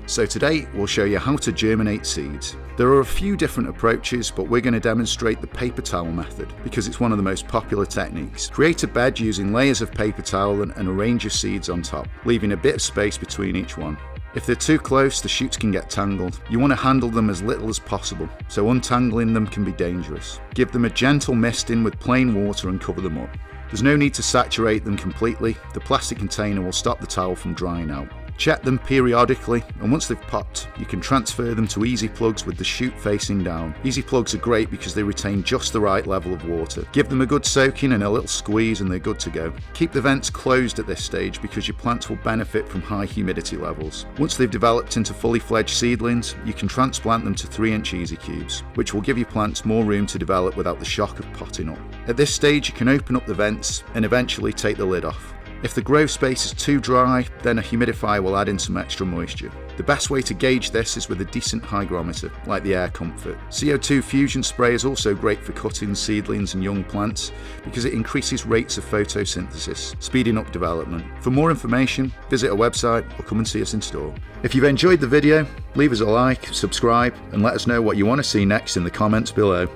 So today we'll show you how to germinate seeds. There are a few different approaches, but we're going to demonstrate the paper towel method because it's one of the most popular techniques. Create a bed using layers of paper towel and arrange your seeds on top, leaving a bit of space between each one. If they're too close, the shoots can get tangled. You want to handle them as little as possible, so untangling them can be dangerous. Give them a gentle misting with plain water and cover them up. There's no need to saturate them completely. The plastic container will stop the towel from drying out. Check them periodically, and once they've popped, you can transfer them to easy plugs with the shoot facing down. Easy plugs are great because they retain just the right level of water. Give them a good soaking and a little squeeze and they're good to go. Keep the vents closed at this stage because your plants will benefit from high humidity levels. Once they've developed into fully fledged seedlings, you can transplant them to 3-inch easy cubes, which will give your plants more room to develop without the shock of potting up. At this stage, you can open up the vents and eventually take the lid off. If the grow space is too dry, then a humidifier will add in some extra moisture. The best way to gauge this is with a decent hygrometer, like the Air Comfort. CO2 fusion spray is also great for cuttings, seedlings and young plants because it increases rates of photosynthesis, speeding up development. For more information, visit our website or come and see us in store. If you've enjoyed the video, leave us a like, subscribe and let us know what you want to see next in the comments below.